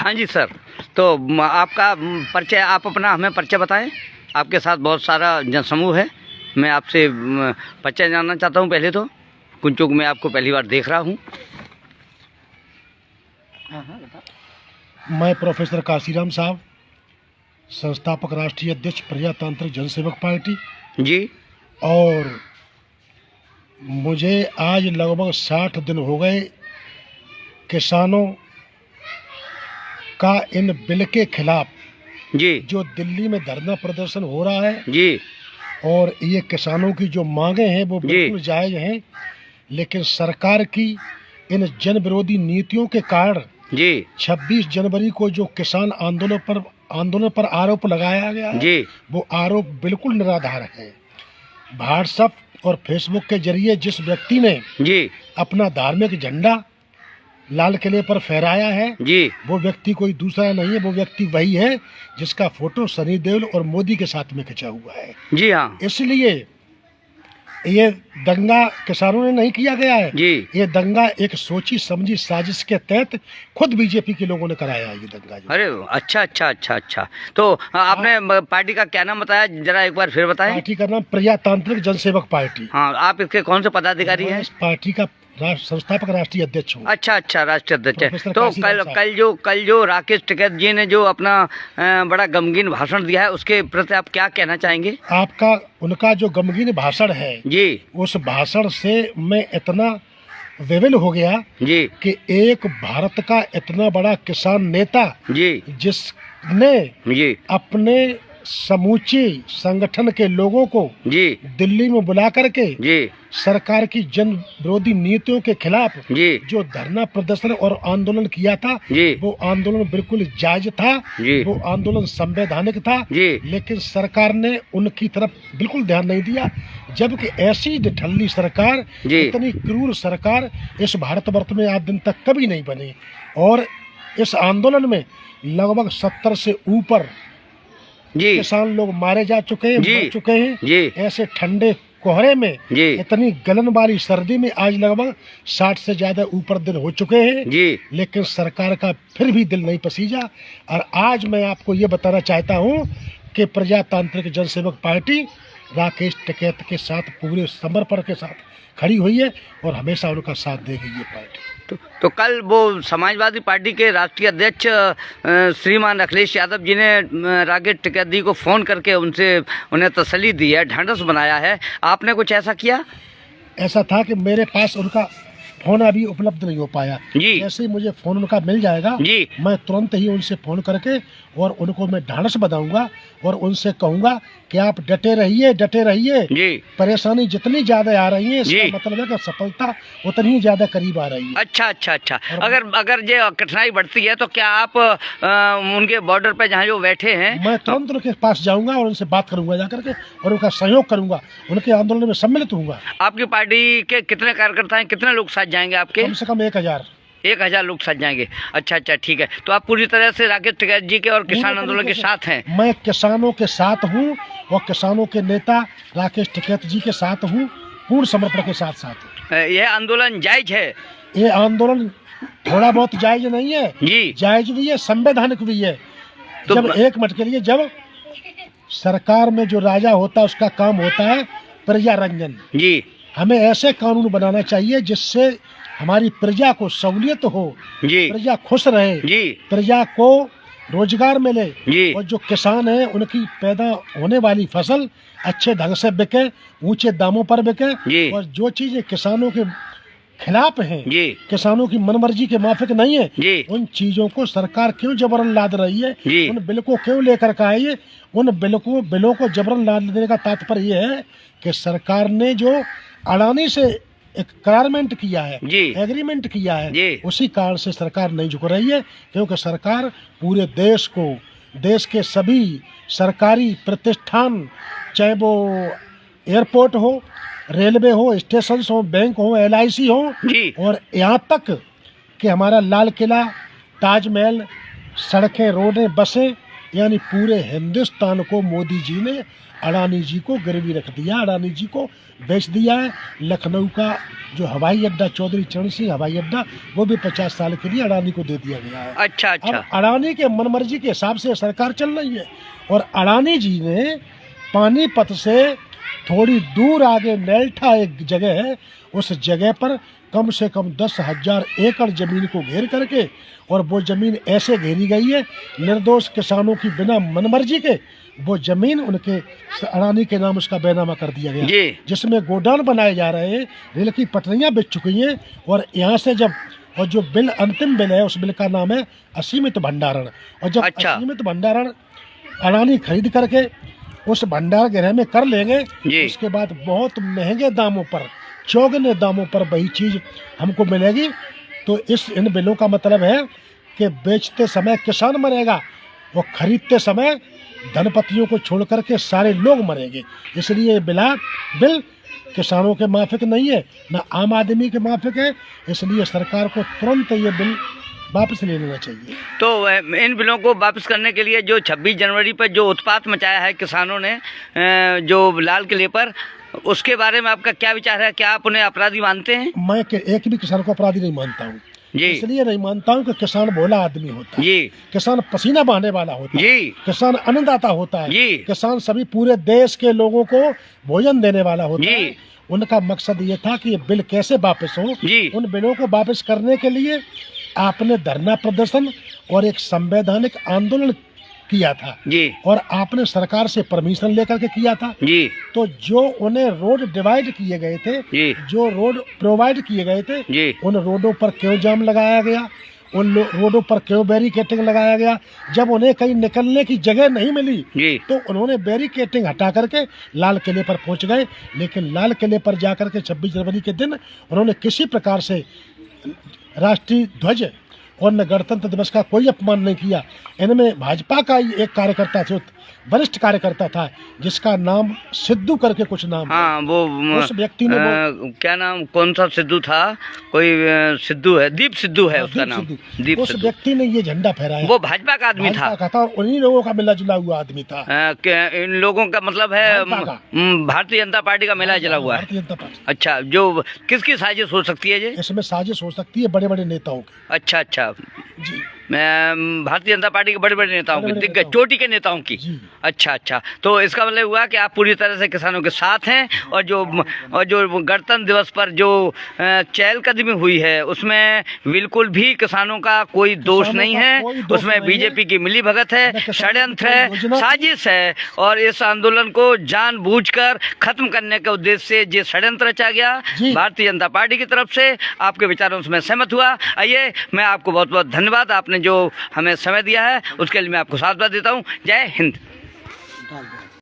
हाँ जी सर, तो आपका परिचय, आप अपना हमें परिचय बताएं। आपके साथ बहुत सारा जनसमूह है, मैं आपसे परिचय जानना चाहता हूं। पहले तो कुंचुक में आपको पहली बार देख रहा हूं। मैं प्रोफेसर काशीराम साहब, संस्थापक राष्ट्रीय अध्यक्ष प्रजातांत्रिक जनसेवक पार्टी जी। और मुझे आज लगभग 60 दिन हो गए किसानों का इन बिल के खिलाफ जी जो दिल्ली में धरना प्रदर्शन हो रहा है जी और ये किसानों की जो मांगे हैं वो बिल्कुल जायज हैं, लेकिन सरकार की इन जन विरोधी नीतियों के कारण जी 26 जनवरी को जो किसान आंदोलन पर आरोप लगाया गया है जी वो आरोप बिल्कुल निराधार है। व्हाट्सएप और फेसबुक के जरिए जिस व्यक्ति ने जी अपना धार्मिक झंडा लाल किले पर फहराया है जी वो व्यक्ति कोई दूसरा नहीं है, वो व्यक्ति वही है जिसका फोटो सनी देओल और मोदी के साथ में खिंचा हुआ है। जी हाँ। इसलिए ये दंगा किसानों ने नहीं किया गया है जी। ये दंगा एक सोची समझी साजिश के तहत खुद बीजेपी के लोगों ने कराया है ये दंगा। अरे अच्छा अच्छा अच्छा अच्छा। तो आपने पार्टी का क्या नाम बताया, जरा एक बार फिर बताएं। पार्टी का नाम प्रजातांत्रिक जनसेवक पार्टी। हाँ, आप इसके कौन से पदाधिकारी हैं? इस पार्टी का संस्थापक राष्ट्रीय अध्यक्ष हूँ। अच्छा अच्छा, राष्ट्रीय अध्यक्ष है। तो काशीराम कल जो राकेश टिकैत जी ने जो अपना बड़ा गमगीन भाषण दिया है उसके प्रति आप क्या कहना चाहेंगे? आपका उनका जो गमगीन भाषण है जी, उस भाषण से मैं इतना विवल हो गया जी कि एक भारत का इतना बड़ा किसान नेता जी जिसने जी अपने समूचे संगठन के लोगों को जी दिल्ली में बुला करके जी सरकार की जन विरोधी नीतियों के खिलाफ जी जो धरना प्रदर्शन और आंदोलन किया था जी वो आंदोलन बिल्कुल जायज था, जी वो आंदोलन संवैधानिक था, जी लेकिन सरकार ने उनकी तरफ बिल्कुल ध्यान नहीं दिया। जबकि ऐसी ठल्ली सरकार, इतनी क्रूर सरकार इस भारतवर्ष में आज दिन तक कभी नहीं बनी। और इस आंदोलन में लगभग 70 से ऊपर किसान लोग मारे जा चुके हैं, मर चुके हैं। ऐसे ठंडे कोहरे में, इतनी गलन वाली सर्दी में आज लगभग 60 से ज्यादा ऊपर दिन हो चुके हैं, लेकिन सरकार का फिर भी दिल नहीं पसीजा। और आज मैं आपको ये बताना चाहता हूँ कि प्रजातांत्रिक जनसेवक पार्टी राकेश टिकैत के साथ पूरे समर्पण के साथ खड़ी हुई है और हमेशा उनका साथ देगी ये पार्टी। तो कल वो समाजवादी पार्टी के राष्ट्रीय अध्यक्ष श्रीमान अखिलेश यादव जी ने राकेश टिकैत जी को फ़ोन करके उन्हें तसल्ली दी है, ढांढस बनाया है। आपने कुछ ऐसा किया? ऐसा था कि मेरे पास उनका फोन अभी उपलब्ध नहीं हो पाया। जैसे ही मुझे फोन उनका मिल जाएगा मैं तुरंत ही उनसे फोन करके और उनको मैं ढांढस बताऊंगा और उनसे कहूंगा कि आप डटे रहिए। परेशानी जितनी ज्यादा आ रही है इसका मतलब है कि सफलता उतनी ही ज्यादा करीब आ रही है। अच्छा अच्छा अच्छा। अगर ये कठिनाई बढ़ती है तो क्या आप उनके बॉर्डर पे जहाँ जो बैठे हैं, मैं तुरंत उनके पास जाऊंगा और उनसे बात करूंगा जाकर के और उनका सहयोग करूंगा, उनके आंदोलन में सम्मिलित होऊंगा। आपकी पार्टी के कितने कार्यकर्ता हैं, कितने लोग साथ जाएंगे आपके? कम से कम 1000 लोग साथ जाएंगे। अच्छा अच्छा, ठीक है। तो आप पूरी तरह से राकेश टिकैत जी के और किसान आंदोलन के साथ हैं? मैं किसानों के साथ हूँ और किसानों के नेता राकेश टिकैत जी के साथ हूँ, पूर्ण समर्पण के साथ। यह आंदोलन जायज है? ये आंदोलन थोड़ा बहुत जायज नहीं है जी, जायज भी है, संवैधानिक भी है। तो जब एक मिनट के लिए, जब सरकार में जो राजा होता है उसका काम होता है प्रजा रंजन जी। हमें ऐसे कानून बनाना चाहिए जिससे हमारी प्रजा को सहूलियत हो, प्रजा खुश रहे, प्रजा को रोजगार मिले और जो किसान हैं उनकी पैदा होने वाली फसल अच्छे ढंग से बिके, ऊंचे दामों पर बिके। और जो चीजें किसानों के खिलाफ हैं, किसानों की मनमर्जी के माफिक नहीं है, उन चीजों को सरकार क्यों जबरन लाद रही है, उन बिल को क्यों लेकर के आई है। उन बिलों को जबरन लाद देने का तात्पर्य ये है कि सरकार ने जो अडानी से एक करारमेंट किया है, एग्रीमेंट किया है, उसी कारण से सरकार नहीं झुक रही है। क्योंकि सरकार पूरे देश को, देश के सभी सरकारी प्रतिष्ठान, चाहे वो एयरपोर्ट हो, रेलवे हो, स्टेशन हो, बैंक हो, LIC हो, और यहाँ तक कि हमारा लाल किला, ताजमहल, सड़कें, रोडें, बसें, यानी पूरे हिंदुस्तान को मोदी जी ने अडानी जी को गिरवी रख दिया, अडानी जी को बेच दिया है। लखनऊ का जो हवाई अड्डा चौधरी चरण सिंह हवाई अड्डा वो भी 50 साल के लिए अडानी को दे दिया गया है। अच्छा अच्छा। अब अडानी के मनमर्जी के हिसाब से सरकार चल रही है और अडानी जी ने पानीपत से थोड़ी दूर आगे नेल्ठा एक जगह है, उस जगह पर कम से कम 10,000 एकड़ जमीन को घेर करके, और वो जमीन ऐसे घेरी गई है निर्दोष किसानों की बिना मनमर्जी के वो जमीन उनके अडानी के नाम उसका बैनामा कर दिया गया, जिसमें गोडाउन बनाए जा रहे हैं, रेल की पटरियां बिछ चुकी हैं। और यहाँ से जब और जो बिल अंतिम बिल है उस बिल का नाम है असीमित भंडारण, और जब असीमित भंडारण अडानी खरीद करके उस भंडार गृह में कर लेंगे उसके बाद बहुत महंगे दामों पर, चौगुने दामों पर वही चीज हमको मिलेगी। तो इन बिलों का मतलब है कि बेचते समय किसान मरेगा और खरीदते समय धनपतियों को छोड़ करके सारे लोग मरेंगे। इसलिए बिल किसानों के माफिक नहीं है, ना आम आदमी के माफिक है। इसलिए सरकार को तुरंत ये बिल वापस ले लेना चाहिए। तो इन बिलों को वापस करने के लिए जो 26 जनवरी पर जो उत्पात मचाया है किसानों ने जो लाल किले पर, उसके बारे में आपका क्या विचार है? क्या आप उन्हें अपराधी मानते हैं? मैं एक भी किसान को अपराधी नहीं मानता हूँ। इसलिए नहीं मानता हूँ कि किसान भोला आदमी होता है, किसान पसीना बहाने वाला होता है, किसान अन्नदाता होता है, किसान सभी पूरे देश के लोगों को भोजन देने वाला होता है। उनका मकसद ये था कि ये बिल कैसे वापस हो। उन बिलों को वापस करने के लिए आपने धरना प्रदर्शन और एक संवैधानिक आंदोलन किया था और आपने सरकार से परमिशन लेकर के किया था। तो जो उन्हें रोड डिवाइड किए गए थे, जो रोड प्रोवाइड किए गए थे, उन रोडों पर क्यों जाम लगाया गया, उन रोडों पर क्यों बैरिकेटिंग लगाया गया? जब उन्हें कहीं निकलने की जगह नहीं मिली तो उन्होंने बैरिकेटिंग हटा करके लाल किले पर पहुंच गए। लेकिन लाल किले पर जाकर के 26 जनवरी के दिन उन्होंने किसी प्रकार से राष्ट्रीय ध्वज और न गणतंत्र दिवस का कोई अपमान नहीं किया। इनमें भाजपा का ही एक कार्यकर्ता था, वरिष्ठ कार्यकर्ता था, जिसका नाम सिद्धू करके कुछ नाम, हाँ, वो उस व्यक्ति ने क्या नाम, कौन सा सिद्धू था, कोई सिद्धू है, दीप सिद्धू है उसका नाम, दीप उस व्यक्ति ने ये झंडा फहराया। वो भाजपा का आदमी था और उन्हीं लोगों का मिला जुला हुआ आदमी था। इन लोगों का मतलब है भारतीय जनता पार्टी का मिला जुला हुआ है। अच्छा, जो किसकी साजिश हो सकती है? इसमें साजिश हो सकती है बड़े बड़े नेताओं की। अच्छा अच्छा जी, भारतीय जनता पार्टी के बड़े बड़े नेताओं की, दिग्गज चोटी के नेताओं की। अच्छा अच्छा, तो इसका मतलब हुआ कि आप पूरी तरह से किसानों के साथ हैं, और जो गणतंत्र दिवस पर जो चहलकदमी हुई है उसमें बिल्कुल भी किसानों का कोई दोष नहीं है, उसमें बीजेपी की मिलीभगत है, षड्यंत्र है, साजिश है, और इस आंदोलन को जानबूझकर खत्म करने के उद्देश्य से ये षड्यंत्र रचा गया भारतीय जनता पार्टी की तरफ से। आपके विचारों से मैं सहमत हुआ। आइए, मैं आपको बहुत बहुत धन्यवाद, आपने जो हमें समय दिया है उसके लिए मैं आपको साधुवाद देता हूँ। जय हिंद।